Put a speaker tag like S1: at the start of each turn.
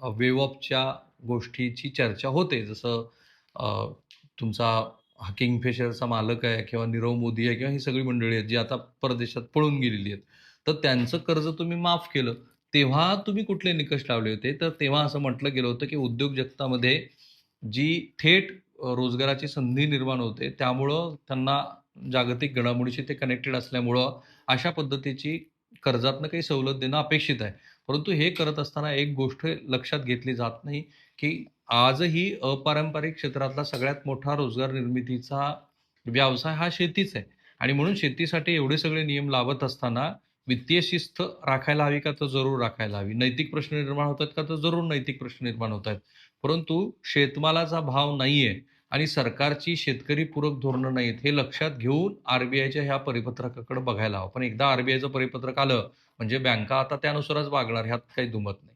S1: Wave ऑफच्या गोष्टीची चर्चा होते. जसं अ, तुमचा हा किंगफिशरचा मालक आहे किंवा नीरव मोदी आहे किंवा ही सगळी मंडळी आहेत, जी आता परदेशात पळून गेलेली आहेत. तर त्यांचं कर्ज तुम्ही माफ केलं. तेव्हा तुम्ही कुठले निकष लावले होते? तर तेव्हा असं म्हटलं गेलं होतं, की उद्योग जगतामध्ये जी थेट रोजगाराची संधी निर्माण होते, त्यामुळं त्यांना जागतिक घडामोडीशी ते कनेक्टेड असल्यामुळं अशा पद्धतीची कर्जातनं काही सवलत देणं अपेक्षित आहे. परंतु हे करत असताना एक गोष्ट लक्षात घेतली जात नाही, की आजही अपारंपरिक क्षेत्रातला सगळ्यात मोठा रोजगार निर्मितीचा व्यवसाय हा शेतीच आहे आणि म्हणून शेतीसाठी एवढे सगळे नियम लावत असताना वित्तीय शिस्त राखायला हवी का? तर जरूर राखायला हवी. नैतिक प्रश्न निर्माण होतात का? तर जरूर नैतिक प्रश्न निर्माण होत आहेत. परंतु शेतमालाचा भाव नाहीये आणि सरकारची शेतकरी-पूरक धोरणं नाहीत, हे लक्षात घेऊन आर-बी-आयच्या ह्या परिपत्रकाकडे बघायला हवं. पण एकदा आर-बी-आयचं परिपत्रक आलं, म्हणजे बँका आता त्यानुसारच वागणार ह्यात काही दुमत नाही.